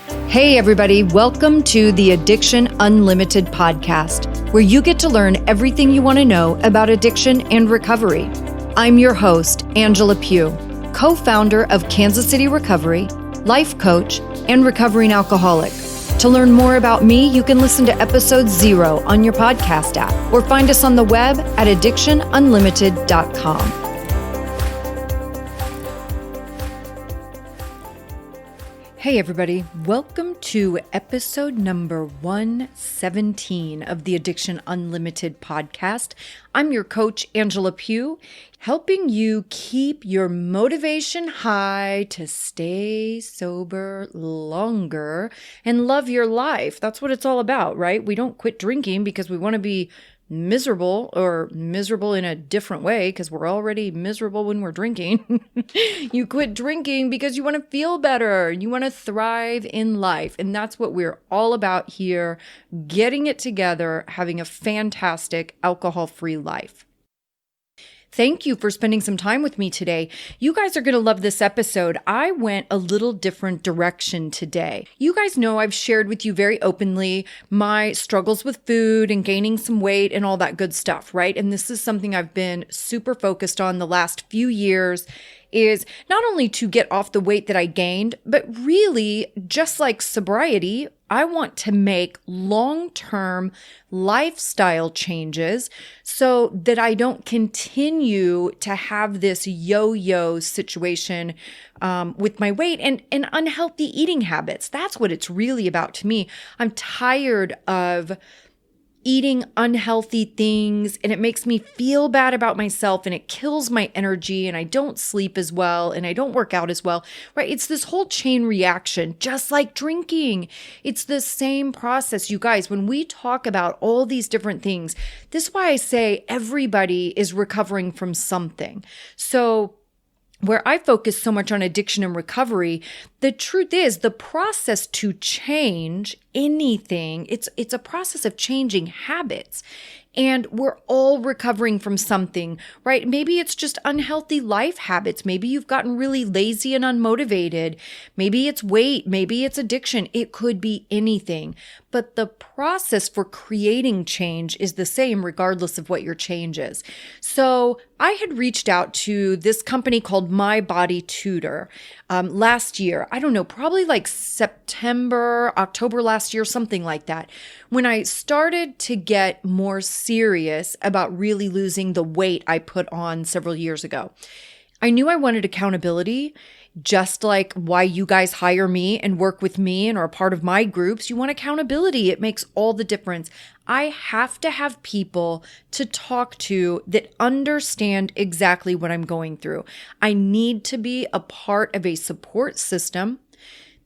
Hey everybody, welcome to the Addiction Unlimited podcast, where you get to learn everything you want to know about addiction and recovery. I'm your host, Angela Pugh, co-founder of Kansas City Recovery, life coach, and recovering alcoholic. To learn more about me, you can listen to episode 0 on your podcast app or find us on the web at addictionunlimited.com. Hey everybody, welcome to episode number 117 of the Addiction Unlimited podcast. I'm your coach, Angela Pugh, helping you keep your motivation high to stay sober longer and love your life. That's what it's all about, right? We don't quit drinking because we want to be miserable or miserable in a different way because we're already miserable when we're drinking. You quit drinking because you want to feel better. You want to thrive in life. And that's what we're all about here, getting it together, having a fantastic alcohol-free life. Thank you for spending some time with me today. You guys are going to love this episode. I went a little different direction today. You guys know I've shared with you very openly my struggles with food and gaining some weight and all that good stuff, right? And this is something I've been super focused on the last few years, is not only to get off the weight that I gained, but really, just like sobriety, I want to make long-term lifestyle changes so that I don't continue to have this yo-yo situation with my weight and unhealthy eating habits. That's what it's really about to me. I'm tired of eating unhealthy things, and it makes me feel bad about myself, and it kills my energy, and I don't sleep as well, and I don't work out as well, right? It's this whole chain reaction, just like drinking. It's the same process, you guys. When we talk about all these different things, this is why I say everybody is recovering from something. So where I focus so much on addiction and recovery, the truth is the process to change anything, it's a process of changing habits. And we're all recovering from something, right? Maybe it's just unhealthy life habits. Maybe you've gotten really lazy and unmotivated. Maybe it's weight. Maybe it's addiction. It could be anything. But the process for creating change is the same regardless of what your change is. So I had reached out to this company called My Body Tutor last year. I don't know, probably like September, October last year, something like that. When I started to get more serious about really losing the weight I put on several years ago, I knew I wanted accountability. Just like why you guys hire me and work with me and are a part of my groups, you want accountability. It makes all the difference. I have to have people to talk to that understand exactly what I'm going through. I need to be a part of a support system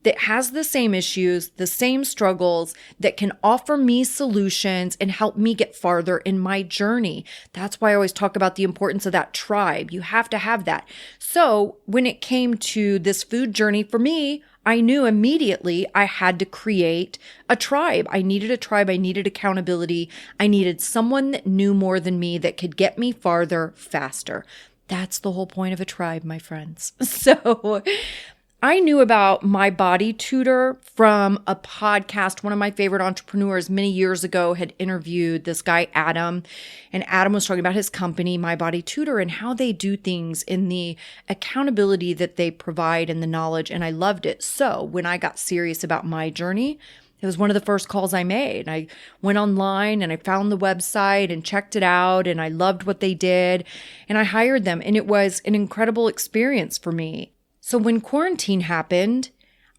that has the same issues, the same struggles, that can offer me solutions and help me get farther in my journey. That's why I always talk about the importance of that tribe. You have to have that. So when it came to this food journey for me, I knew immediately I had to create a tribe. I needed a tribe. I needed accountability. I needed someone that knew more than me that could get me farther faster. That's the whole point of a tribe, my friends. So I knew about My Body Tutor from a podcast. One of my favorite entrepreneurs many years ago had interviewed this guy, Adam, and Adam was talking about his company, My Body Tutor, and how they do things in the accountability that they provide and the knowledge, and I loved it. So when I got serious about my journey, it was one of the first calls I made. I went online and I found the website and checked it out, and I loved what they did, and I hired them, and it was an incredible experience for me. So when quarantine happened,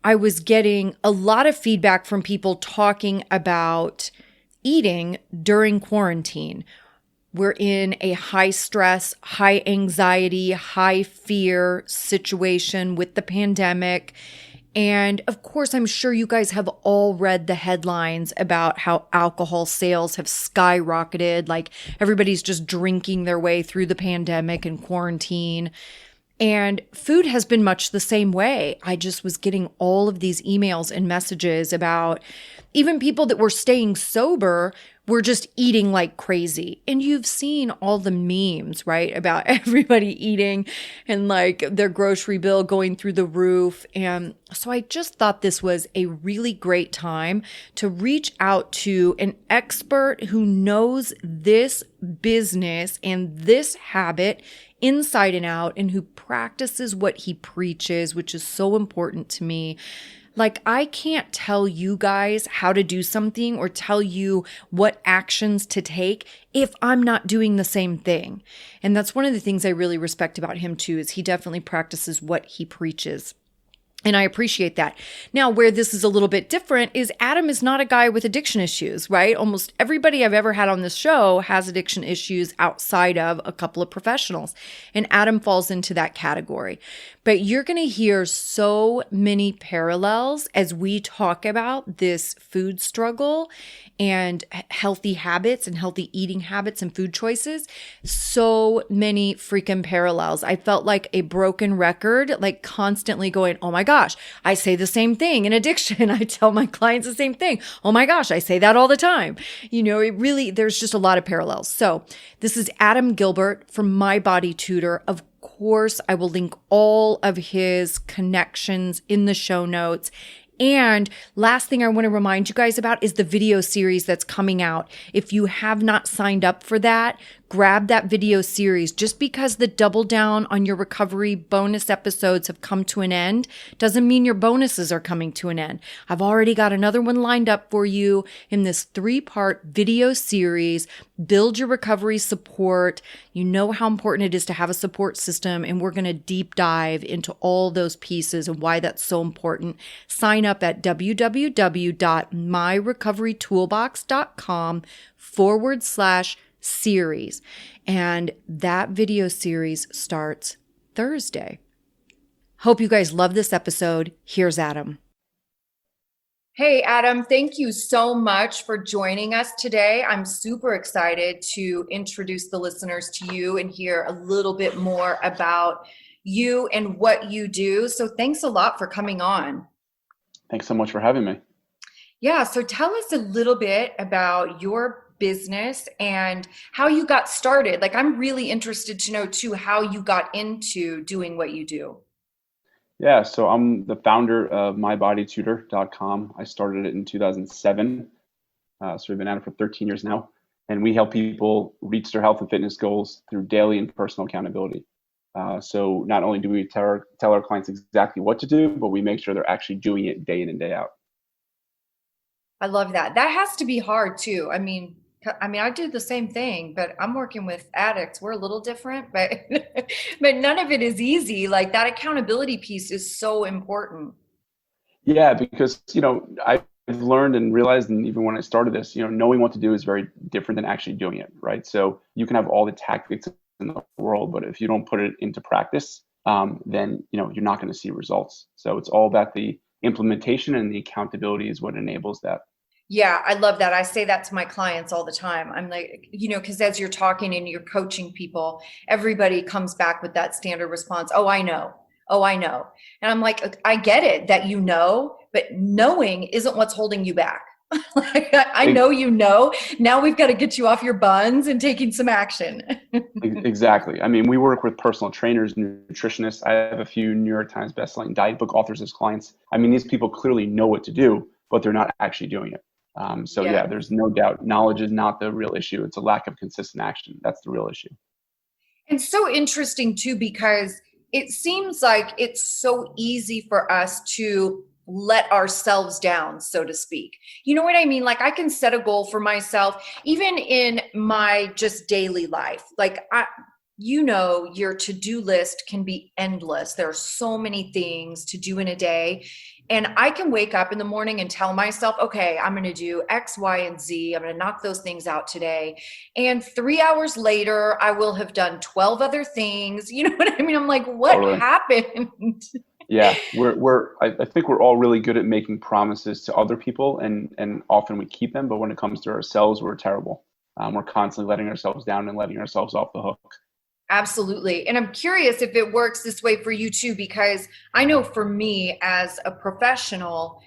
I was getting a lot of feedback from people talking about eating during quarantine. We're in a high stress, high anxiety, high fear situation with the pandemic. And of course, I'm sure you guys have all read the headlines about how alcohol sales have skyrocketed, like everybody's just drinking their way through the pandemic and quarantine. And food has been much the same way. I just was getting all of these emails and messages about even people that were staying sober we're just eating like crazy. And you've seen all the memes, right? About everybody eating and like their grocery bill going through the roof. And so I just thought this was a really great time to reach out to an expert who knows this business and this habit inside and out and who practices what he preaches, which is so important to me. Like, I can't tell you guys how to do something or tell you what actions to take if I'm not doing the same thing. And that's one of the things I really respect about him too, is he definitely practices what he preaches. And I appreciate that. Now, where this is a little bit different is Adam is not a guy with addiction issues, right? Almost everybody I've ever had on this show has addiction issues outside of a couple of professionals. And Adam falls into that category. But you're going to hear so many parallels as we talk about this food struggle and healthy habits and healthy eating habits and food choices. So many freaking parallels. I felt like a broken record, like constantly going, oh my gosh, I say the same thing in addiction. I tell my clients the same thing. Oh my gosh, I say that all the time. You know, it really, there's just a lot of parallels. So this is Adam Gilbert from My Body Tutor. Of course, I will link all of his connections in the show notes. And last thing I want to remind you guys about is the video series that's coming out. If you have not signed up for that, grab that video series. Just because the double down on your recovery bonus episodes have come to an end doesn't mean your bonuses are coming to an end. I've already got another one lined up for you in this 3-part video series. Build your recovery support. You know how important it is to have a support system, and we're going to deep dive into all those pieces and why that's so important. Sign up at www.myrecoverytoolbox.com/series. And that video series starts Thursday. Hope you guys love this episode. Here's Adam. Hey, Adam, thank you so much for joining us today. I'm super excited to introduce the listeners to you and hear a little bit more about you and what you do. So thanks a lot for coming on. Thanks so much for having me. Yeah, so tell us a little bit about your business and how you got started. Like, I'm really interested to know too how you got into doing what you do. Yeah, so I'm the founder of mybodytutor.com. I started it in 2007. So we've been at it for 13 years now. And we help people reach their health and fitness goals through daily and personal accountability. So not only do we tell our clients exactly what to do, but we make sure they're actually doing it day in and day out. I love that. That has to be hard too. I mean, I do the same thing, but I'm working with addicts. We're a little different, but but none of it is easy. Like, that accountability piece is so important. Yeah, because, I've learned and realized, and even when I started this, knowing what to do is very different than actually doing it, right? So you can have all the tactics in the world, but if you don't put it into practice, then, you're not going to see results. So it's all about the implementation, and the accountability is what enables that. Yeah, I love that. I say that to my clients all the time. I'm like, because as you're talking and you're coaching people, everybody comes back with that standard response. Oh, I know. Oh, I know. And I'm like, I get it that you know, but knowing isn't what's holding you back. Like, I know you know. Now we've got to get you off your buns and taking some action. Exactly. I mean, we work with personal trainers, nutritionists. I have a few New York Times bestselling diet book authors as clients. I mean, these people clearly know what to do, but they're not actually doing it. So there's no doubt knowledge is not the real issue. It's a lack of consistent action. That's the real issue. And so interesting too, because it seems like it's so easy for us to let ourselves down, so to speak. You know what I mean? Like, I can set a goal for myself, even in my just daily life. Like, your to-do list can be endless. There are so many things to do in a day. And I can wake up in the morning and tell myself, okay, I'm going to do X, Y, and Z. I'm going to knock those things out today. And 3 hours later, I will have done 12 other things. You know what I mean? I'm like, what happened? Yeah, I think we're all really good at making promises to other people, and often we keep them. But when it comes to ourselves, we're terrible. We're constantly letting ourselves down and letting ourselves off the hook. Absolutely. And I'm curious if it works this way for you too, because I know for me as a professional,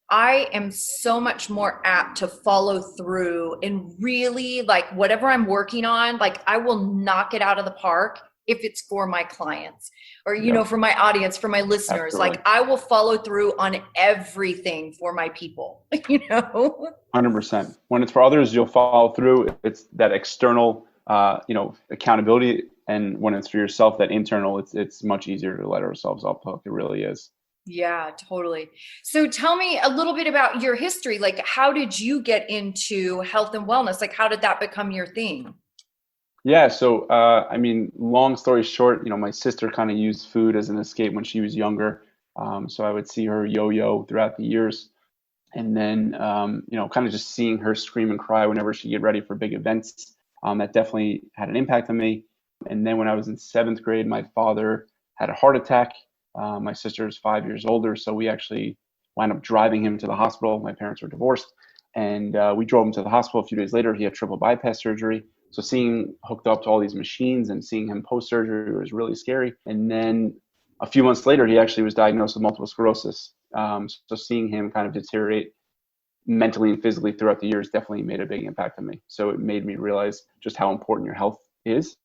I am so much more apt to follow through and really like whatever I'm working on, like I will knock it out of the park if it's for my clients or, Yep, for my audience, for my listeners. absolutely. Like I will follow through on everything for my people, 100%. When it's for others, you'll follow through. It's that external, accountability, and when it's for yourself, that internal, it's much easier to let ourselves off the hook. It really is. Yeah, totally. So tell me a little bit about your history. Like, how did you get into health and wellness? Like, how did that become your thing? Yeah. So, long story short, my sister kind of used food as an escape when she was younger. So I would see her yo-yo throughout the years, and then kind of just seeing her scream and cry whenever she get ready for big events. That definitely had an impact on me. And then when I was in seventh grade, my father had a heart attack. My sister is 5 years older, so we actually wound up driving him to the hospital. My parents were divorced, and we drove him to the hospital. A few days later, he had triple bypass surgery. So seeing him hooked up to all these machines and seeing him post surgery was really scary. And then a few months later, he actually was diagnosed with multiple sclerosis. So seeing him kind of deteriorate mentally and physically throughout the years definitely made a big impact on me. So it made me realize just how important your health is.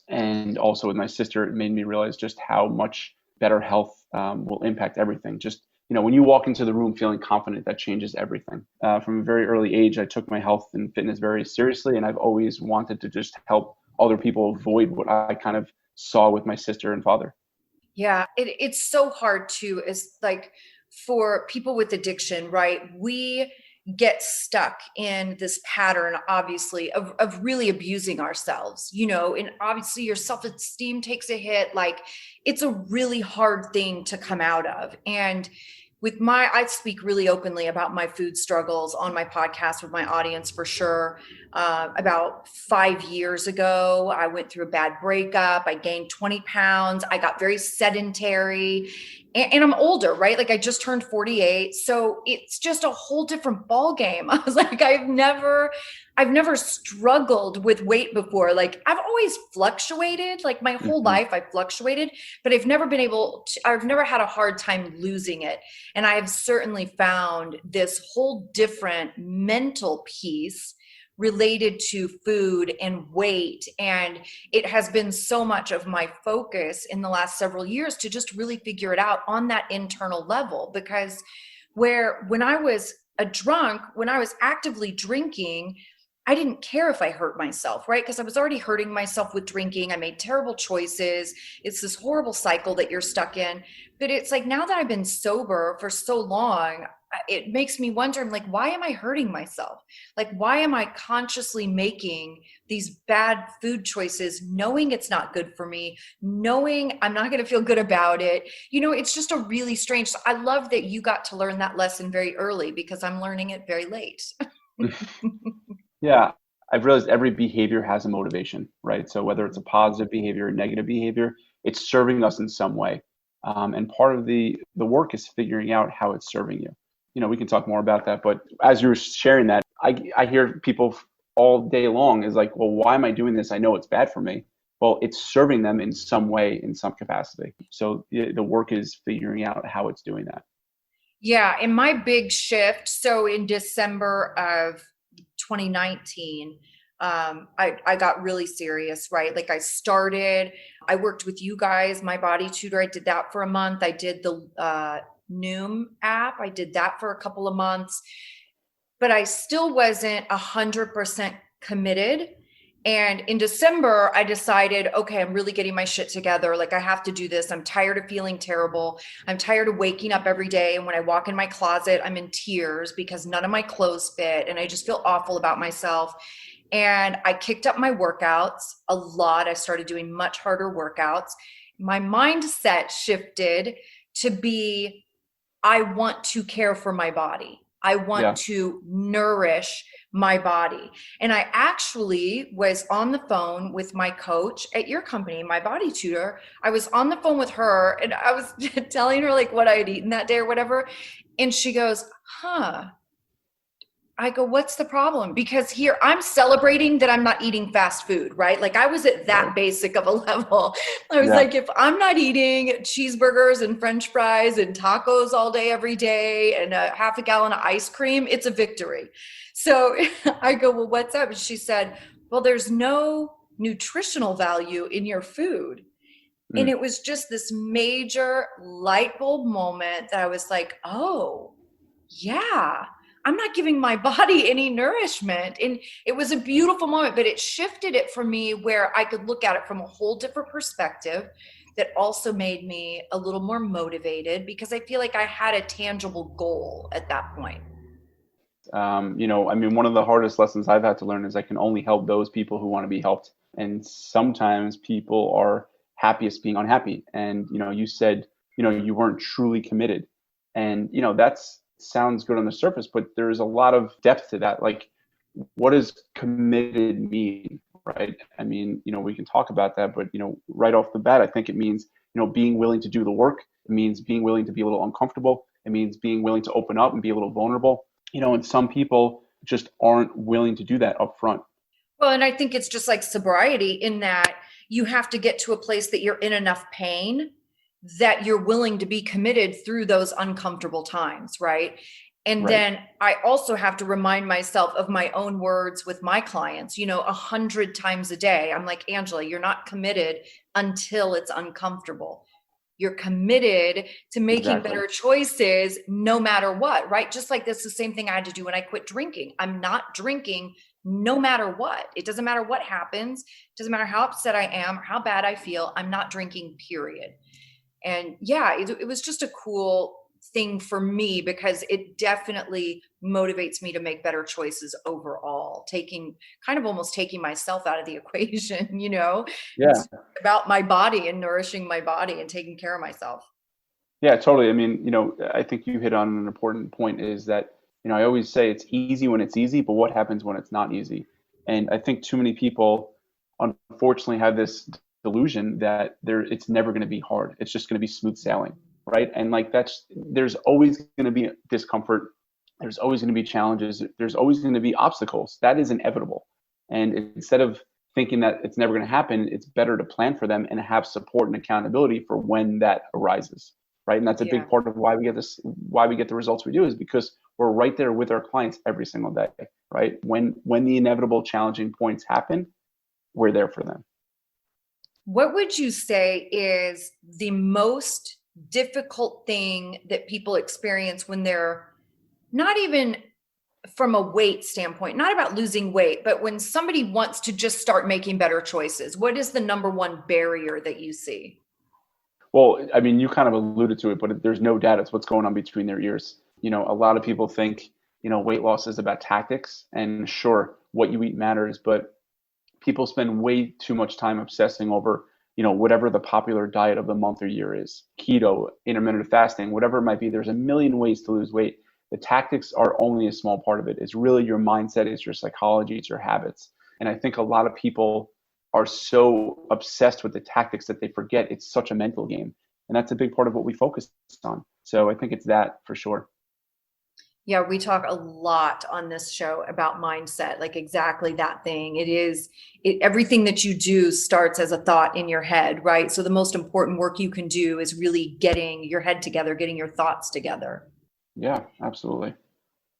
And also with my sister, it made me realize just how much better health will impact everything. Just, when you walk into the room feeling confident, that changes everything. From a very early age, I took my health and fitness very seriously, and I've always wanted to just help other people avoid what I kind of saw with my sister and father. Yeah, it's so hard too, is like for people with addiction, right? We get stuck in this pattern, obviously, of really abusing ourselves, and obviously your self-esteem takes a hit. Like it's a really hard thing to come out of. And I speak really openly about my food struggles on my podcast with my audience for sure. About 5 years ago, I went through a bad breakup. I gained 20 pounds. I got very sedentary and I'm older, right? Like I just turned 48. So it's just a whole different ball game. I was like, I've never struggled with weight before. Like I've always fluctuated, like my whole Hmm. life I fluctuated, but I've never had a hard time losing it. And I have certainly found this whole different mental piece related to food and weight. And it has been so much of my focus in the last several years to just really figure it out on that internal level. Because when I was a drunk, when I was actively drinking, I didn't care if I hurt myself, right? Because I was already hurting myself with drinking. I made terrible choices. It's this horrible cycle that you're stuck in. But it's like now that I've been sober for so long, it makes me wonder, I'm like, why am I hurting myself? Like, why am I consciously making these bad food choices, knowing it's not good for me, knowing I'm not going to feel good about it? It's just a really strange. So I love that you got to learn that lesson very early because I'm learning it very late. Yeah, I've realized every behavior has a motivation, right? So whether it's a positive behavior or negative behavior, it's serving us in some way. And part of the work is figuring out how it's serving you. We can talk more about that, but as you were sharing that, I hear people all day long is like, well, why am I doing this? I know it's bad for me. Well, it's serving them in some way, in some capacity. So the work is figuring out how it's doing that. Yeah, and my big shift. So in December of 2019, I got really serious, right? Like I worked with you guys, my body tutor. I did that for a month. I did the Noom app. I did that for a couple of months, but I still wasn't 100% committed. And in December, I decided, okay, I'm really getting my shit together. Like, I have to do this. I'm tired of feeling terrible. I'm tired of waking up every day. And when I walk in my closet, I'm in tears because none of my clothes fit. And I just feel awful about myself. And I kicked up my workouts a lot. I started doing much harder workouts. My mindset shifted to be, I want to care for my body. I want Yeah. to nourish my body. And I actually was on the phone with my coach at your company, my body tutor. I was on the phone with her and I was telling her like what I had eaten that day or whatever. And she goes, huh, I go, what's the problem? Because here I'm celebrating that I'm not eating fast food, right? Like I was at that Right. basic of a level. I was Yeah. like, if I'm not eating cheeseburgers and French fries and tacos all day, every day, and a half a gallon of ice cream, it's a victory. So I go, well, what's up? And she said, well, there's no nutritional value in your food. And Mm. it was just this major light bulb moment that I was like, oh, yeah, I'm not giving my body any nourishment. And it was a beautiful moment, but it shifted it for me where I could look at it from a whole different perspective that also made me a little more motivated because I feel like I had a tangible goal at that point. I mean, one of the hardest lessons I've had to learn is I can only help those people who want to be helped. And sometimes people are happiest being unhappy. And, you said, you weren't truly committed. And, that's sounds good on the surface, but there's a lot of depth to that. Like, what does committed mean? Right. I mean, we can talk about that, but, right off the bat, I think it means, being willing to do the work. It means being willing to be a little uncomfortable. It means being willing to open up and be a little vulnerable, and some people just aren't willing to do that up front. Well, and I think it's just like sobriety in that you have to get to a place that you're in enough pain that you're willing to be committed through those uncomfortable times, right? And Right. then I also have to remind myself of my own words with my clients, 100 times a day. I'm like, Angela, you're not committed until it's uncomfortable. You're committed to making Exactly. better choices no matter what, right? Just like this, the same thing I had to do when I quit drinking. I'm not drinking no matter what. It doesn't matter what happens. It doesn't matter how upset I am or how bad I feel. I'm not drinking, period. And yeah, it was just a cool thing for me because it definitely motivates me to make better choices overall, taking kind of almost taking myself out of the equation, Yeah. it's about my body and nourishing my body and taking care of myself. Yeah, totally. I mean, I think you hit on an important point is that, I always say it's easy when it's easy, but what happens when it's not easy? And I think too many people unfortunately have this delusion that it's never going to be hard. It's just going to be smooth sailing, right? And like there's always going to be discomfort. There's always going to be challenges. There's always going to be obstacles. That is inevitable. And instead of thinking that it's never going to happen, it's better to plan for them and have support and accountability for when that arises, right? And that's a Yeah. big part of why we get the results we do, is because we're right there with our clients every single day, right? When the inevitable challenging points happen, we're there for them. What would you say is the most difficult thing that people experience when they're not even from a weight standpoint, not about losing weight, but when somebody wants to just start making better choices? What is the number one barrier that you see? Well, I mean, you kind of alluded to it, but there's no doubt it's what's going on between their ears. A lot of people think, weight loss is about tactics, and sure, what you eat matters, but people spend way too much time obsessing over, whatever the popular diet of the month or year is. Keto, intermittent fasting, whatever it might be. There's a million ways to lose weight. The tactics are only a small part of it. It's really your mindset, it's your psychology, it's your habits. And I think a lot of people are so obsessed with the tactics that they forget it's such a mental game. And that's a big part of what we focus on. So I think it's that for sure. Yeah, we talk a lot on this show about mindset, like exactly that thing. Everything that you do starts as a thought in your head, right? So the most important work you can do is really getting your head together, getting your thoughts together. Yeah, absolutely.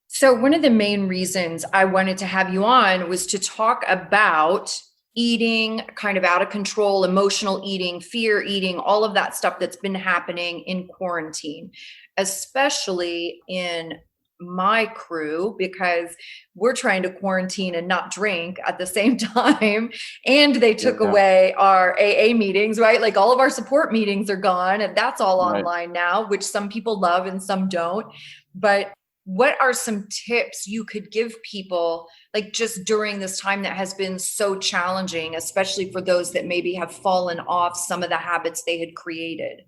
So one of the main reasons I wanted to have you on was to talk about eating kind of out of control, emotional eating, fear eating, all of that stuff that's been happening in quarantine, especially in my crew, because we're trying to quarantine and not drink at the same time. And they took Yeah, away our AA meetings, right? Like all of our support meetings are gone, and that's all right. online now, which some people love and some don't. But what are some tips you could give people, like just during this time that has been so challenging, especially for those that maybe have fallen off some of the habits they had created?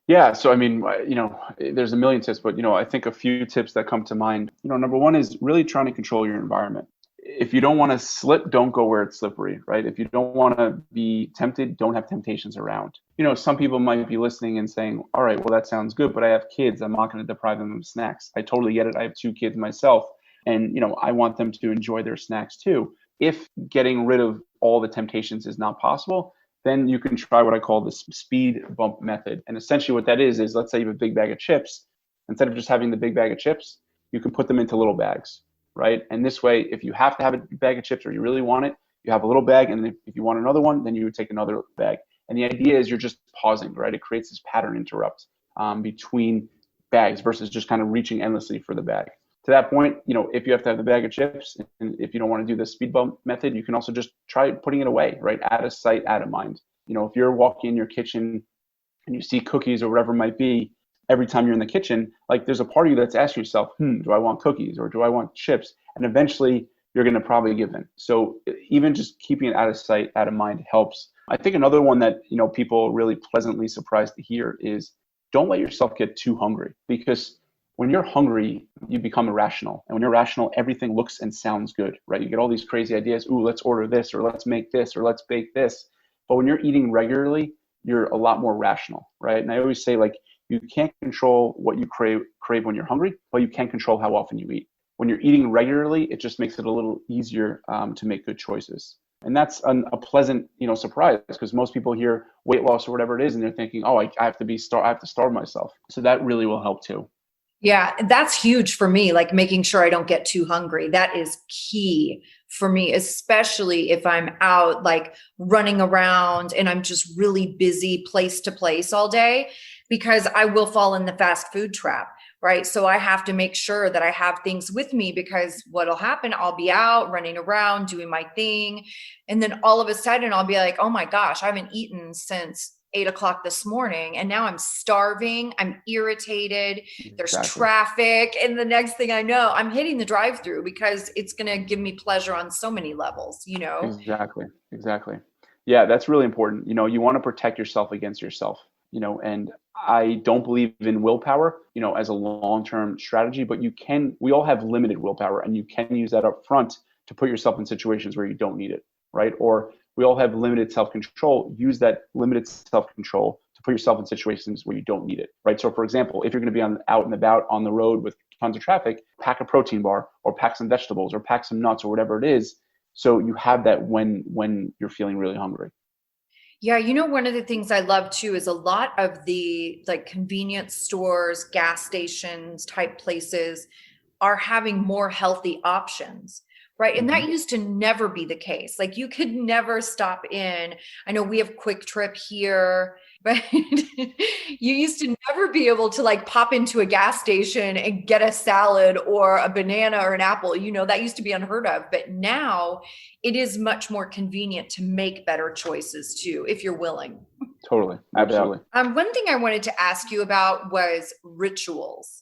Yeah, so I mean, there's a million tips, but I think a few tips that come to mind. Number one is really trying to control your environment. If you don't want to slip, don't go where it's slippery, right? If you don't want to be tempted, don't have temptations around. Some people might be listening and saying, all right, well, that sounds good, but I have kids. I'm not going to deprive them of snacks. I totally get it. I have two kids myself. And, I want them to enjoy their snacks too. If getting rid of all the temptations is not possible, then you can try what I call the speed bump method. And essentially what that is let's say you have a big bag of chips. Instead of just having the big bag of chips, you can put them into little bags, right? And this way, if you have to have a bag of chips or you really want it, you have a little bag. And if you want another one, then you would take another bag. And the idea is you're just pausing, right? It creates this pattern interrupt between bags versus just kind of reaching endlessly for the bag. To that point, if you have to have the bag of chips, and if you don't want to do the speed bump method, you can also just try putting it away, right? Out of sight, out of mind. If you're walking in your kitchen and you see cookies or whatever it might be, every time you're in the kitchen, like there's a part of you that's asking yourself, do I want cookies or do I want chips? And eventually you're going to probably give in. So even just keeping it out of sight, out of mind helps. I think another one that, people are really pleasantly surprised to hear is don't let yourself get too hungry, because when you're hungry, you become irrational. And when you're rational, everything looks and sounds good, right? You get all these crazy ideas. Ooh, let's order this, or let's make this, or let's bake this. But when you're eating regularly, you're a lot more rational, right? And I always say, like, you can't control what you crave when you're hungry, but you can control how often you eat. When you're eating regularly, it just makes it a little easier to make good choices. And that's a pleasant, surprise, because most people hear weight loss or whatever it is, and they're thinking, oh, I have to starve myself. So that really will help too. Yeah, that's huge for me, like making sure I don't get too hungry. That is key for me, especially if I'm out like running around and I'm just really busy place to place all day, because I will fall in the fast food trap, right? So I have to make sure that I have things with me, because what'll happen, I'll be out running around doing my thing. And then all of a sudden I'll be like, oh my gosh, I haven't eaten since 8:00 this morning. And now I'm starving. I'm irritated. There's traffic. And the next thing I know, I'm hitting the drive-through because it's going to give me pleasure on so many levels, Exactly. Yeah, that's really important. You want to protect yourself against yourself, and I don't believe in willpower, as a long-term strategy, but we all have limited willpower, and you can use that up front to put yourself in situations where you don't need it, right? Or we all have limited self-control. Use that limited self-control to put yourself in situations where you don't need it, right? So for example, if you're going to be out and about on the road with tons of traffic, pack a protein bar or pack some vegetables or pack some nuts or whatever it is. So you have that when you're feeling really hungry. Yeah, one of the things I love too is a lot of the like convenience stores, gas stations type places are having more healthy options. Right. And that used to never be the case. Like you could never stop in. I know we have Quick Trip here, but you used to never be able to like pop into a gas station and get a salad or a banana or an apple. That used to be unheard of. But now it is much more convenient to make better choices too, if you're willing. Totally. Absolutely. One thing I wanted to ask you about was rituals,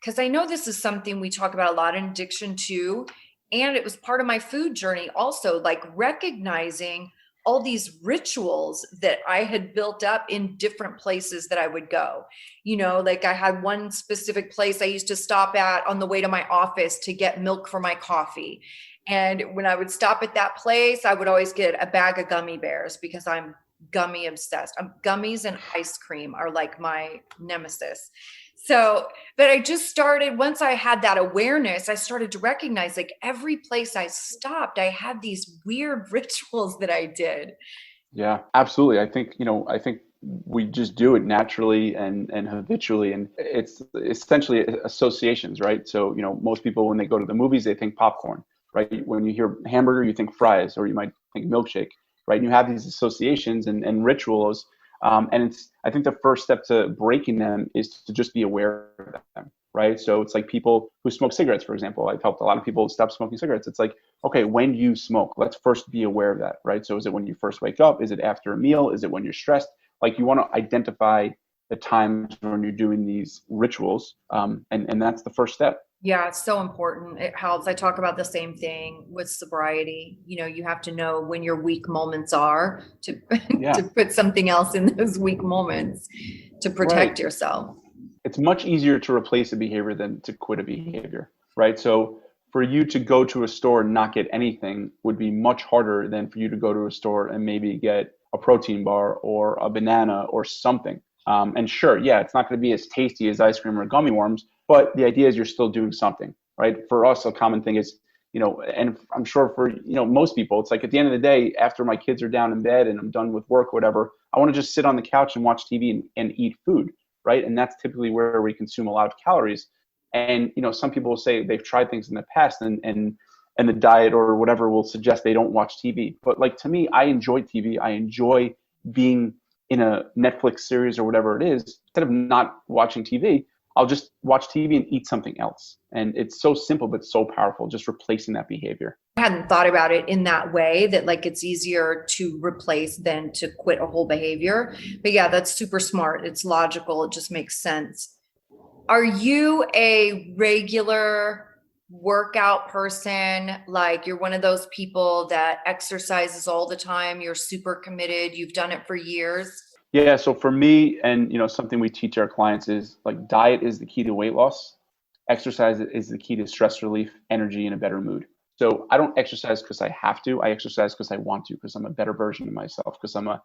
because I know this is something we talk about a lot in addiction too. And it was part of my food journey also, like recognizing all these rituals that I had built up in different places that I would go. Like I had one specific place I used to stop at on the way to my office to get milk for my coffee. And when I would stop at that place, I would always get a bag of gummy bears because I'm gummy obsessed. Gummies and ice cream are like my nemesis. So, but I just started, once I had that awareness, I started to recognize like every place I stopped, I had these weird rituals that I did. Yeah, absolutely. I think we just do it naturally and habitually, and it's essentially associations, right? So, most people, when they go to the movies, they think popcorn, right? When you hear hamburger, you think fries, or you might think milkshake, right? And you have these associations and rituals. And I think the first step to breaking them is to just be aware of them, right? So it's like people who smoke cigarettes, for example. I've helped a lot of people stop smoking cigarettes. It's like, okay, when do you smoke? Let's first be aware of that, right? So is it when you first wake up? Is it after a meal? Is it when you're stressed? Like you want to identify the times when you're doing these rituals, and that's the first step. Yeah, it's so important. It helps. I talk about the same thing with sobriety. You have to know when your weak moments are to to put something else in those weak moments to protect yourself. It's much easier to replace a behavior than to quit a behavior, right? So for you to go to a store and not get anything would be much harder than for you to go to a store and maybe get a protein bar or a banana or something. And sure, it's not going to be as tasty as ice cream or gummy worms, but the idea is you're still doing something, right? For us, a common thing is, and I'm sure for, most people, it's like at the end of the day, after my kids are down in bed and I'm done with work or whatever, I want to just sit on the couch and watch TV and eat food, right? And that's typically where we consume a lot of calories. And, some people will say they've tried things in the past and the diet or whatever will suggest they don't watch TV. But like, to me, I enjoy TV. I enjoy being in a Netflix series or whatever it is. Instead of not watching TV, I'll just watch TV and eat something else. And it's so simple, but so powerful, just replacing that behavior. I hadn't thought about it in that way, that like it's easier to replace than to quit a whole behavior. But yeah, that's super smart. It's logical. It just makes sense. Are you a regular workout person? Like you're one of those people that exercises all the time. You're super committed. You've done it for years. Yeah. So for me, and something we teach our clients is like diet is the key to weight loss. Exercise is the key to stress relief, energy, and a better mood. So I don't exercise because I have to. I exercise because I want to, because I'm a better version of myself, because I'm a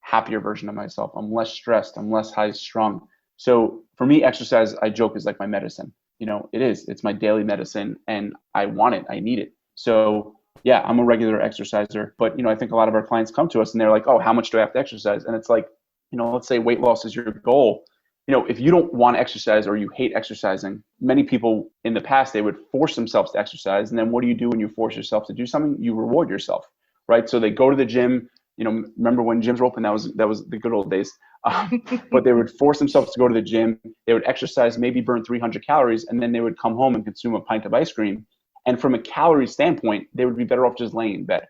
happier version of myself. I'm less stressed. I'm less high strung. So for me, exercise, I joke, is like my medicine. It is. It's my daily medicine, and I want it. I need it. So yeah, I'm a regular exerciser. But I think a lot of our clients come to us and they're like, "Oh, how much do I have to exercise?" And it's like, let's say weight loss is your goal. If you don't want to exercise or you hate exercising, many people in the past, they would force themselves to exercise. And then what do you do when you force yourself to do something? You reward yourself, right? So they go to the gym. Remember when gyms were open? That was the good old days. But they would force themselves to go to the gym. They would exercise, maybe burn 300 calories, and then they would come home and consume a pint of ice cream. And from a calorie standpoint, they would be better off just laying in bed,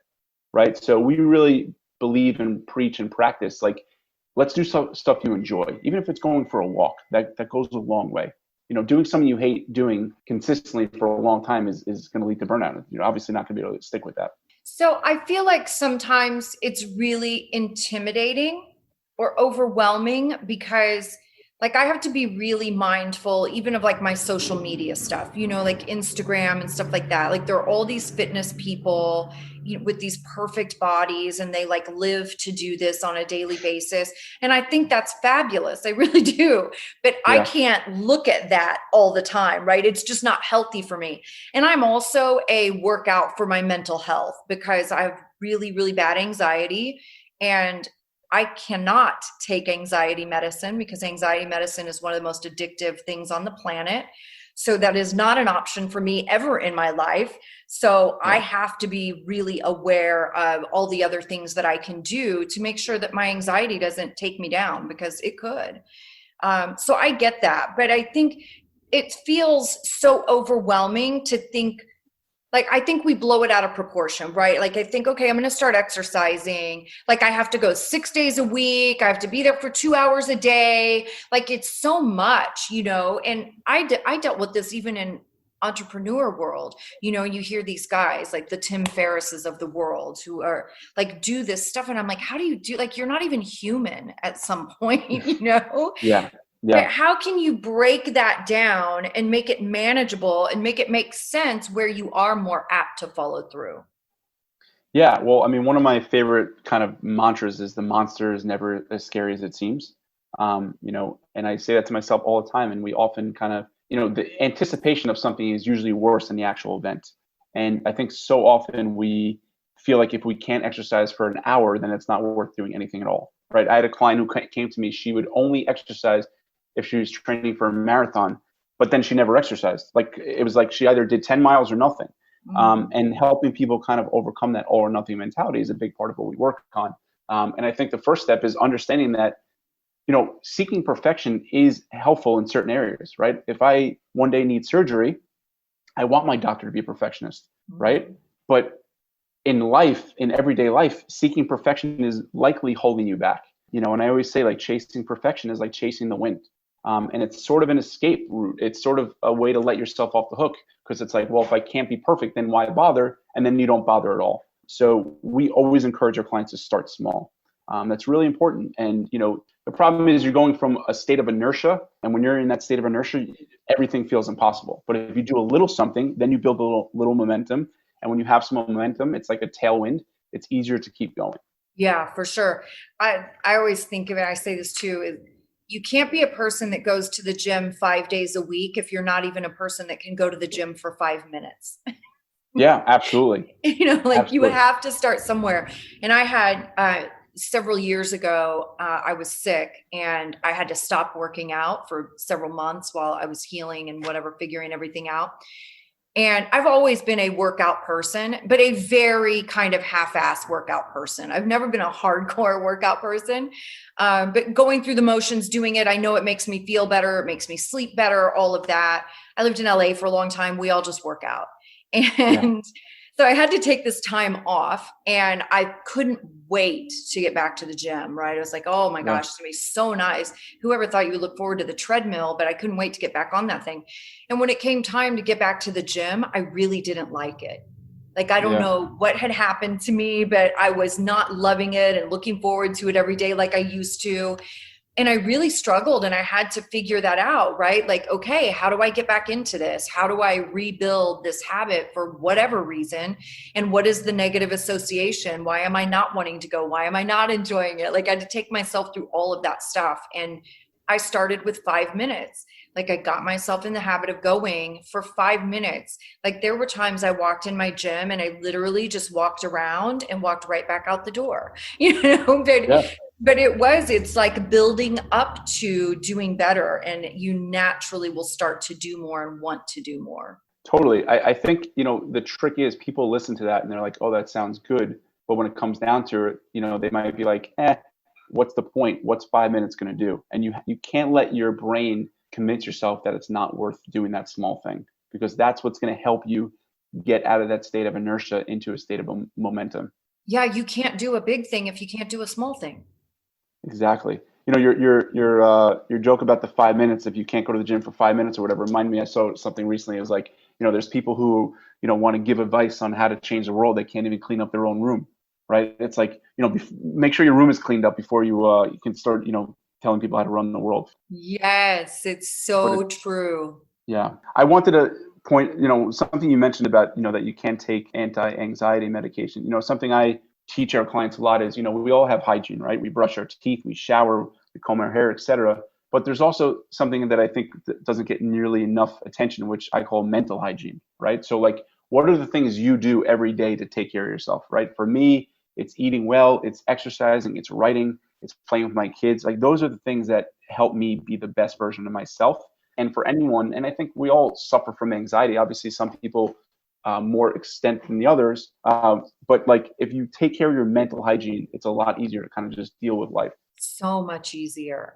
right? So we really believe and preach and practice, like, let's do stuff you enjoy, even if it's going for a walk. That goes a long way. Doing something you hate doing consistently for a long time is going to lead to burnout. You're obviously not going to be able to stick with that. So I feel like sometimes it's really intimidating or overwhelming because like I have to be really mindful even of like my social media stuff, like Instagram and stuff like that. Like there are all these fitness people with these perfect bodies and they like live to do this on a daily basis. And I think that's fabulous. I really do. But yeah. I can't look at that all the time, right? It's just not healthy for me. And I'm also a workout for my mental health because I have really, really bad anxiety, and I cannot take anxiety medicine because anxiety medicine is one of the most addictive things on the planet. So that is not an option for me ever in my life. So I have to be really aware of all the other things that I can do to make sure that my anxiety doesn't take me down, because it could. So I get that, but I think it feels so overwhelming to think. Like, I think we blow it out of proportion, right? Like, I think, okay, I'm going to start exercising. Like, I have to go 6 days a week. I have to be there for 2 hours a day. Like, it's so much, and I dealt with this even in entrepreneur world. You hear these guys like the Tim Ferrisses of the world who are like, do this stuff. And I'm like, how do you do, like, you're not even human at some point, Yeah. But how can you break that down and make it manageable and make it make sense where you are more apt to follow through? Yeah. Well, I mean, one of my favorite kind of mantras is the monster is never as scary as it seems. And I say that to myself all the time. And we often kind of, the anticipation of something is usually worse than the actual event. And I think so often we feel like if we can't exercise for an hour, then it's not worth doing anything at all. Right. I had a client who came to me. She would only exercise if she was training for a marathon, but then she never exercised. Like it was like she either did 10 miles or nothing. And helping people kind of overcome that all or nothing mentality is a big part of what we work on. And I think the first step is understanding that, seeking perfection is helpful in certain areas, right? If I one day need surgery, I want my doctor to be a perfectionist, right? But in life, in everyday life, seeking perfection is likely holding you back. And I always say, like, chasing perfection is like chasing the wind. And it's sort of an escape route. It's sort of a way to let yourself off the hook, because it's like, well, if I can't be perfect, then why bother? And then you don't bother at all. So we always encourage our clients to start small. That's really important. And, the problem is you're going from a state of inertia. And when you're in that state of inertia, everything feels impossible. But if you do a little something, then you build a little momentum. And when you have some momentum, it's like a tailwind. It's easier to keep going. Yeah, for sure. I always think of it, I say this too, you can't be a person that goes to the gym 5 days a week if you're not even a person that can go to the gym for 5 minutes. Yeah, absolutely. Like you Absolutely. have to start somewhere. And I had several years ago, I was sick and I had to stop working out for several months while I was healing and whatever, figuring everything out. And I've always been a workout person, but a very kind of half-ass workout person. I've never been a hardcore workout person, but going through the motions, doing it, I know it makes me feel better. It makes me sleep better, all of that. I lived in LA for a long time. We all just work out. And so I had to take this time off and I couldn't wait to get back to the gym, right? I was like, oh my gosh, it's gonna be so nice. Whoever thought you would look forward to the treadmill, but I couldn't wait to get back on that thing. And when it came time to get back to the gym, I really didn't like it. Like, I don't know what had happened to me, but I was not loving it and looking forward to it every day like I used to. And I really struggled and I had to figure that out, right? Like, okay, how do I get back into this? How do I rebuild this habit for whatever reason? And what is the negative association? Why am I not wanting to go? Why am I not enjoying it? Like, I had to take myself through all of that stuff. And I started with 5 minutes. Like, I got myself in the habit of going for 5 minutes. Like, there were times I walked in my gym and I literally just walked around and walked right back out the door, But it's like building up to doing better, and you naturally will start to do more and want to do more. Totally. I think, the trick is people listen to that and they're like, oh, that sounds good. But when it comes down to it, they might be like, what's the point? What's 5 minutes going to do? And you can't let your brain convince yourself that it's not worth doing that small thing, because that's what's going to help you get out of that state of inertia into a state of momentum. Yeah, you can't do a big thing if you can't do a small thing. Exactly. Your joke about the 5 minutes, if you can't go to the gym for 5 minutes or whatever, reminded me, I saw something recently. It was like, there's people who, want to give advice on how to change the world. They can't even clean up their own room, right? It's like, make sure your room is cleaned up before you can start, telling people how to run the world. Yes, it's so true. Yeah. I wanted to point, something you mentioned about, that you can take anti-anxiety medication. Something I teach our clients a lot is, we all have hygiene, right? We brush our teeth, we shower, we comb our hair, etc. But there's also something that I think that doesn't get nearly enough attention, which I call mental hygiene, right? So like, what are the things you do every day to take care of yourself, right? For me, it's eating well, it's exercising, it's writing, it's playing with my kids. Like, those are the things that help me be the best version of myself. And for anyone, and I think we all suffer from anxiety. Obviously, some people more extent than the others. But like, if you take care of your mental hygiene, it's a lot easier to kind of just deal with life. So much easier.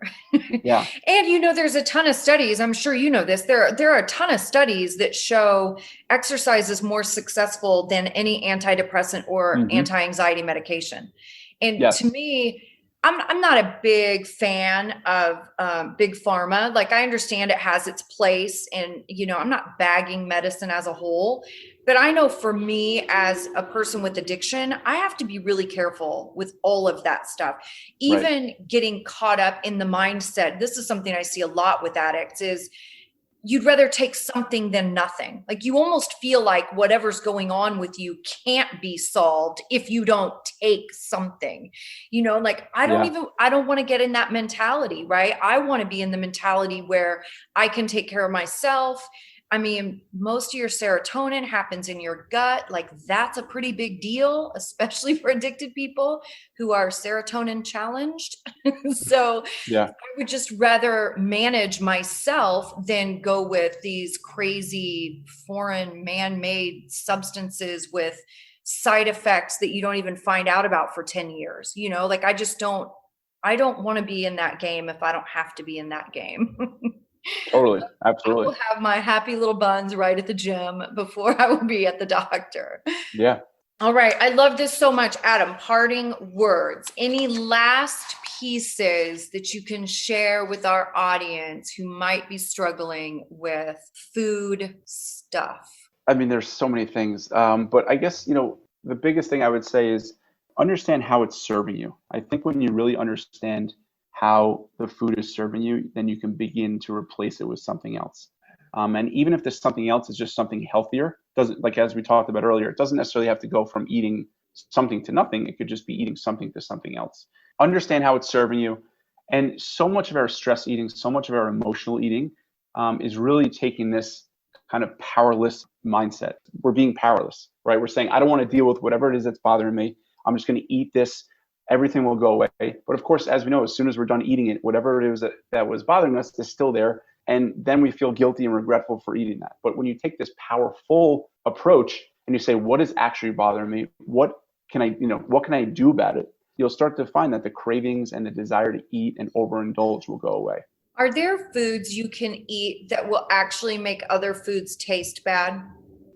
Yeah. And there's a ton of studies. I'm sure you know this. There are a ton of studies that show exercise is more successful than any antidepressant or anti-anxiety medication. And to me, I'm not a big fan of big pharma. Like, I understand it has its place, and I'm not bagging medicine as a whole, but I know for me as a person with addiction, I have to be really careful with all of that stuff. Even getting caught up in the mindset. This is something I see a lot with addicts is you'd rather take something than nothing. Like, you almost feel like whatever's going on with you can't be solved if you don't take something, like I don't want to get in that mentality, right? I want to be in the mentality where I can take care of myself. I mean, most of your serotonin happens in your gut. Like, that's a pretty big deal, especially for addicted people who are serotonin challenged. So I would just rather manage myself than go with these crazy foreign man-made substances with side effects that you don't even find out about for 10 years. Like, I don't want to be in that game if I don't have to be in that game. Totally. Absolutely. I will have my happy little buns right at the gym before I will be at the doctor. Yeah. All right. I love this so much. Adam, parting words. Any last pieces that you can share with our audience who might be struggling with food stuff? I mean, there's so many things. But I guess, the biggest thing I would say is understand how it's serving you. I think when you really understand how the food is serving you, then you can begin to replace it with something else. And even if this something else is just something healthier, doesn't, like as we talked about earlier, it doesn't necessarily have to go from eating something to nothing. It could just be eating something to something else. Understand how it's serving you, And so much of our stress eating, so much of our emotional eating is really taking this kind of powerless mindset. We're being powerless, right? We're saying, I don't want to deal with whatever it is that's bothering me. I'm just going to eat this. Everything will go away. But of course, as we know, as soon as we're done eating it, whatever it is that was bothering us is still there. And then we feel guilty and regretful for eating that. But when you take this powerful approach and you say, what is actually bothering me? What can I do about it? You'll start to find that the cravings and the desire to eat and overindulge will go away. Are there foods you can eat that will actually make other foods taste bad?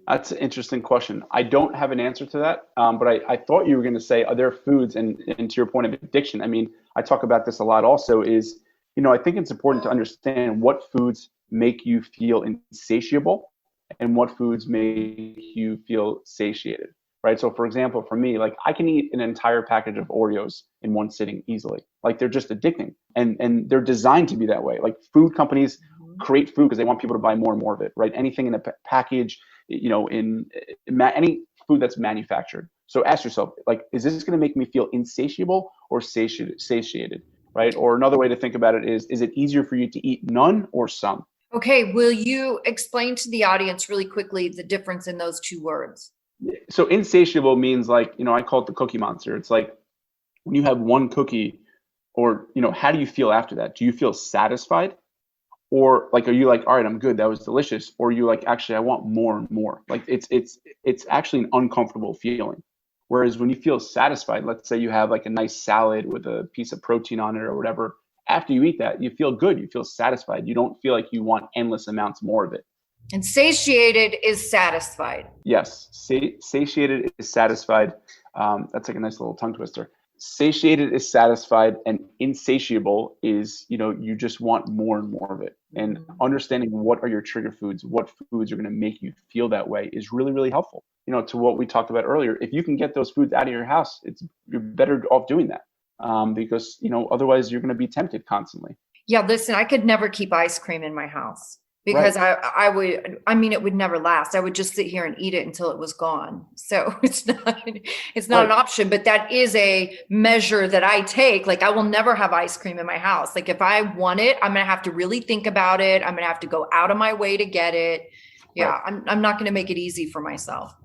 That's an interesting question. I don't have an answer to that, but I thought you were going to say, are there foods, and to your point of addiction, I mean, I talk about this a lot also, is, I think it's important to understand what foods make you feel insatiable and what foods make you feel satiated, right? So for example, for me, like I can eat an entire package of Oreos in one sitting easily. Like they're just addicting, and they're designed to be that way. Like food companies create food because they want people to buy more and more of it, right? Anything in a package, in any food that's manufactured. So ask yourself, like, is this going to make me feel insatiable or satiated, right? Or another way to think about it is it easier for you to eat none or some? Okay, will you explain to the audience really quickly the difference in those two words? So insatiable means, like, I call it the cookie monster. It's like when you have one cookie, or, how do you feel after that? Do you feel satisfied? Or like, are you like, all right, I'm good, that was delicious? Or are you like, actually, I want more and more? Like it's actually an uncomfortable feeling. Whereas when you feel satisfied, let's say you have like a nice salad with a piece of protein on it or whatever, after you eat that, you feel good, you feel satisfied. You don't feel like you want endless amounts more of it. And satiated is satisfied. Yes, satiated is satisfied. That's like a nice little tongue twister. Satiated is satisfied, and insatiable is, you just want more and more of it. And understanding what are your trigger foods, what foods are going to make you feel that way is really, really helpful. To what we talked about earlier, if you can get those foods out of your house, you're better off doing that, because, otherwise you're going to be tempted constantly. Yeah, listen, I could never keep ice cream in my house. Because right. It would never last. I would just sit here and eat it until it was gone. So it's not right. An option, but that is a measure that I take. Like I will never have ice cream in my house. Like if I want it, I'm going to have to really think about it. I'm going to have to go out of my way to get it. Yeah. Right. I'm not going to make it easy for myself.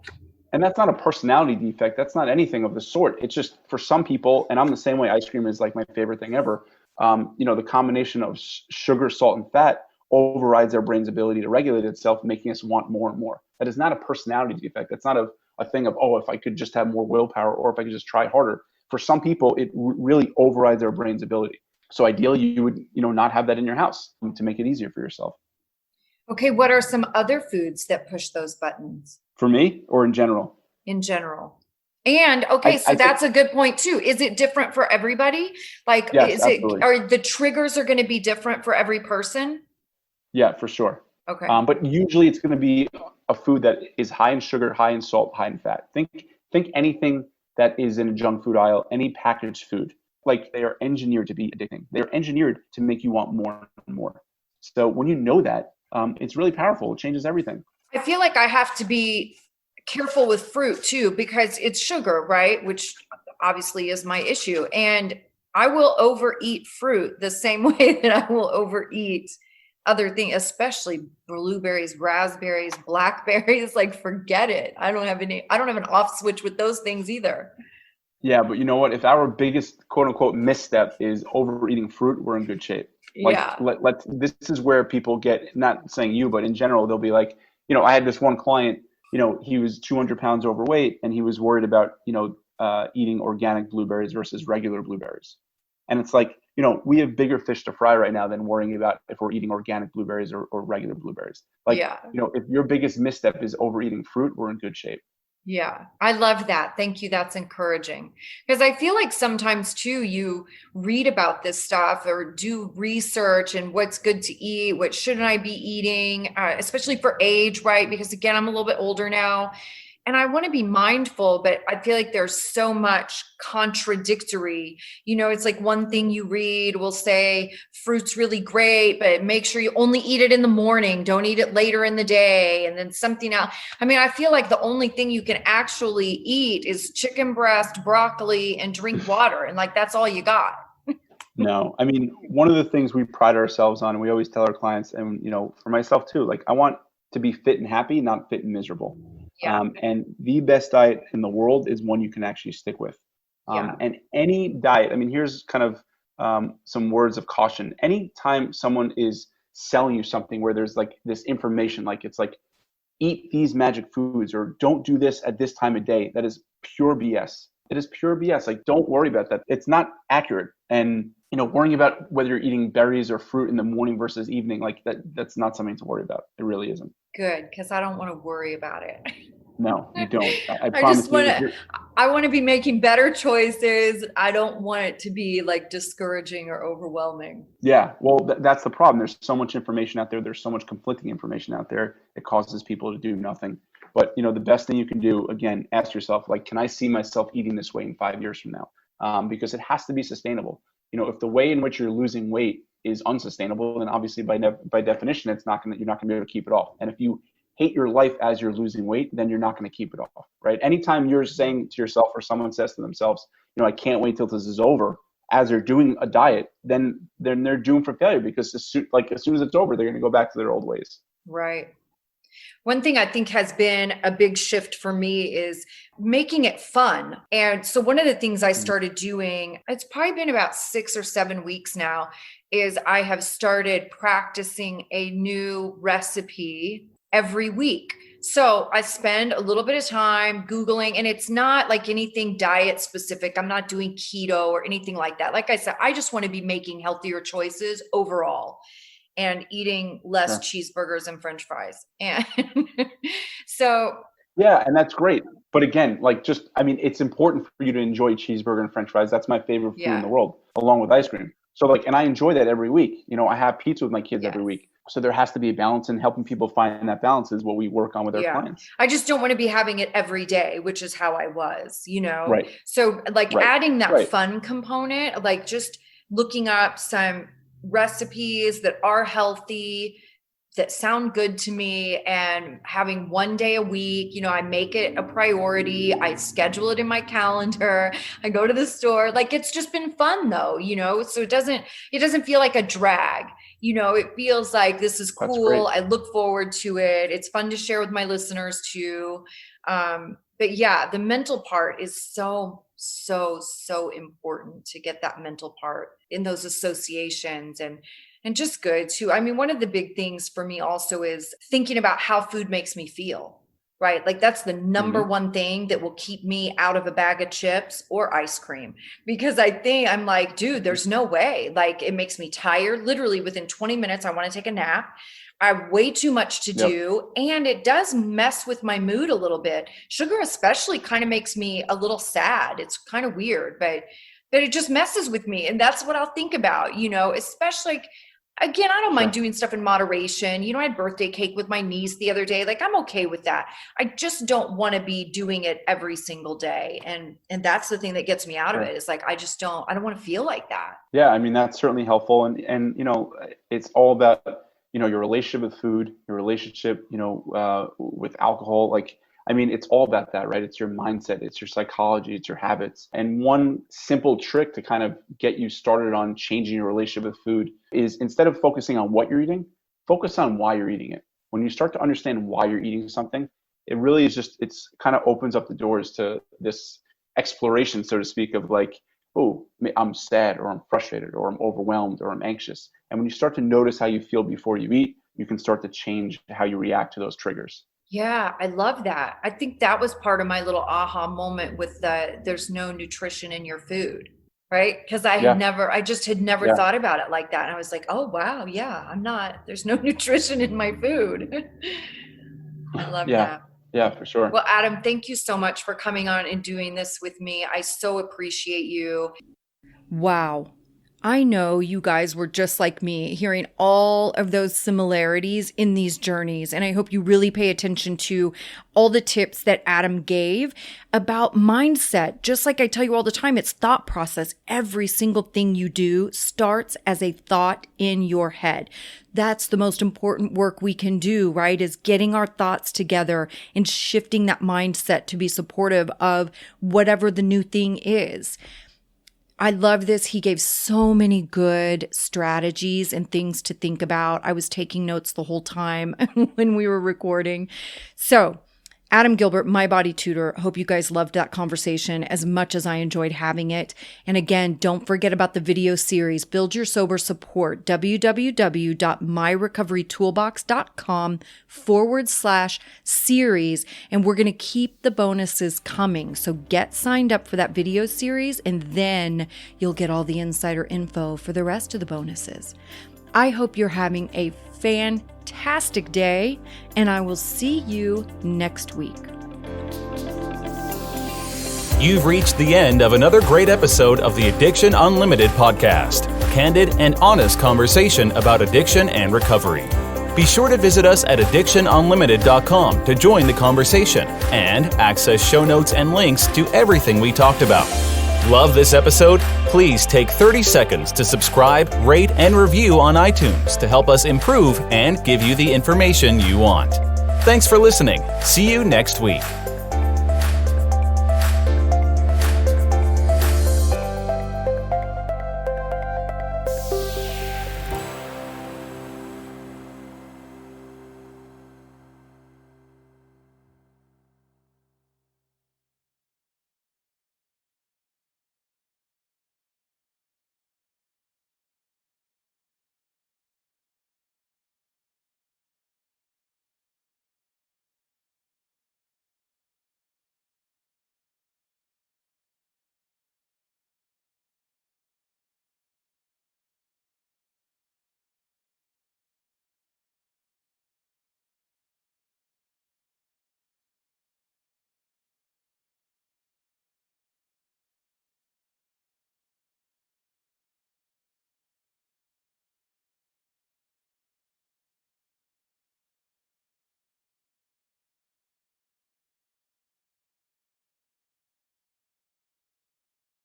And that's not a personality defect. That's not anything of the sort. It's just for some people, and I'm the same way, ice cream is like my favorite thing ever. The combination of sugar, salt, and fat overrides our brain's ability to regulate itself, making us want more and more. That is not a personality defect. That's not a thing of, if I could just have more willpower, or if I could just try harder. For some people, it really overrides their brain's ability. So ideally, you would, not have that in your house to make it easier for yourself. Okay, what are some other foods that push those buttons? For me, or in general? In general. And okay, so that's a good point too. Is it different for everybody? Like, yes, absolutely. Are the triggers are going to be different for every person? Yeah, for sure. Okay. But usually it's going to be a food that is high in sugar, high in salt, high in fat. Think anything that is in a junk food aisle, any packaged food. Like they are engineered to be addicting. They are engineered to make you want more and more. So when you know that, it's really powerful. It changes everything. I feel like I have to be careful with fruit too, because it's sugar, right? Which obviously is my issue. And I will overeat fruit the same way that I will overeat other things, especially blueberries, raspberries, blackberries. Like forget it. I don't have an off switch with those things either. Yeah, but you know what? If our biggest quote unquote misstep is overeating fruit, we're in good shape. Like, yeah. This is where people get, not saying you, but in general, they'll be like, I had this one client, he was 200 pounds overweight, and he was worried about, eating organic blueberries versus regular blueberries. And it's like, we have bigger fish to fry right now than worrying about if we're eating organic blueberries or regular blueberries. Like, yeah. If your biggest misstep is overeating fruit, we're in good shape. Yeah, I love that. Thank you. That's encouraging. Because I feel like sometimes too, you read about this stuff or do research and what's good to eat, what shouldn't I be eating, especially for age, right? Because again, I'm a little bit older now. And I want to be mindful, but I feel like there's so much contradictory. It's like one thing you read will say fruit's really great, but make sure you only eat it in the morning. Don't eat it later in the day. And then something else. I mean, I feel like the only thing you can actually eat is chicken breast, broccoli, and drink water. And like, that's all you got. No, I mean, one of the things we pride ourselves on, and we always tell our clients, and for myself too, like I want to be fit and happy, not fit and miserable. Yeah. And the best diet in the world is one you can actually stick with. Yeah. And any diet, I mean, here's kind of some words of caution. Anytime someone is selling you something where there's like this information, like it's like eat these magic foods or don't do this at this time of day, that is pure BS. It is pure BS. Like, don't worry about that. It's not accurate. And worrying about whether you're eating berries or fruit in the morning versus evening, like that's not something to worry about. It really isn't. Good, because I don't want to worry about it. No, you don't. I I promise just want you. to, I want to be making better choices. I don't want it to be like discouraging or overwhelming. Yeah, well, that's the problem. There's so much information out there. There's so much conflicting information out there. It causes people to do nothing. But the best thing you can do, again, ask yourself, like, can I see myself eating this way in 5 years from now? Because it has to be sustainable. If the way in which you're losing weight is unsustainable, then obviously by definition, you're not going to be able to keep it off. And if you hate your life as you're losing weight, then you're not going to keep it off, right? Anytime you're saying to yourself or someone says to themselves, I can't wait till this is over, as they're doing a diet, then they're doomed for failure, because as soon as it's over, they're going to go back to their old ways. Right. One thing I think has been a big shift for me is making it fun. And so one of the things I started doing, it's probably been about 6 or 7 weeks now, is I have started practicing a new recipe every week. So I spend a little bit of time Googling, and it's not like anything diet specific. I'm not doing keto or anything like that. Like I said, I just want to be making healthier choices overall and eating less cheeseburgers and French fries. And so. Yeah, and that's great. But again, it's important for you to enjoy cheeseburger and French fries. That's my favorite food in the world, along with ice cream. So and I enjoy that every week. I have pizza with my kids every week. So there has to be a balance, and helping people find that balance is what we work on with our clients. I just don't want to be having it every day, which is how I was, Right. So adding that fun component, like just looking up some recipes that are healthy, that sound good to me, and having one day a week, I make it a priority. I schedule it in my calendar. I go to the store. Like, it's just been fun though, so it doesn't feel like a drag. It feels like this is cool. I look forward to it. It's fun to share with my listeners too. But yeah, the mental part is so important, to get that mental part in those associations and just good too. I mean, one of the big things for me also is thinking about how food makes me feel, right? Like that's the number one thing that will keep me out of a bag of chips or ice cream, because I'm like, dude, there's no way. Like, it makes me tired. Literally within 20 minutes, I want to take a nap. I have way too much to do. And it does mess with my mood a little bit. Sugar especially kind of makes me a little sad. It's kind of weird, but it just messes with me. And that's what I'll think about, especially again, I don't mind doing stuff in moderation. I had birthday cake with my niece the other day. Like, I'm okay with that. I just don't want to be doing it every single day. And that's the thing that gets me out of it. It's like, I don't want to feel like that. Yeah. I mean, that's certainly helpful. And it's all about, your relationship with food, your relationship, with alcohol. Like, I mean, it's all about that, right? It's your mindset, it's your psychology, it's your habits. And one simple trick to kind of get you started on changing your relationship with food is, instead of focusing on what you're eating, focus on why you're eating it. When you start to understand why you're eating something, it really is it's kind of opens up the doors to this exploration, so to speak, of like, oh, I'm sad, or I'm frustrated, or I'm overwhelmed, or I'm anxious. And when you start to notice how you feel before you eat, you can start to change how you react to those triggers. Yeah, I love that. I think that was part of my little aha moment with there's no nutrition in your food, right? Because I just had never thought about it like that. And I was like, oh, wow, yeah, there's no nutrition in my food. I love that. Yeah, for sure. Well, Adam, thank you so much for coming on and doing this with me. I so appreciate you. Wow. I know you guys were just like me, hearing all of those similarities in these journeys. And I hope you really pay attention to all the tips that Adam gave about mindset. Just like I tell you all the time, it's thought process. Every single thing you do starts as a thought in your head. That's the most important work we can do, right? Is getting our thoughts together and shifting that mindset to be supportive of whatever the new thing is. I love this. He gave so many good strategies and things to think about. I was taking notes the whole time when we were recording. So, Adam Gilbert, My Body Tutor. Hope you guys loved that conversation as much as I enjoyed having it. And again, don't forget about the video series, Build Your Sober Support, www.myrecoverytoolbox.com/series. And we're going to keep the bonuses coming. So get signed up for that video series, and then you'll get all the insider info for the rest of the bonuses. I hope you're having a fantastic day, and I will see you next week. You've reached the end of another great episode of the Addiction Unlimited podcast. Candid and honest conversation about addiction and recovery. Be sure to visit us at addictionunlimited.com to join the conversation and access show notes and links to everything we talked about. Love this episode? Please take 30 seconds to subscribe, rate, and review on iTunes to help us improve and give you the information you want. Thanks for listening. See you next week.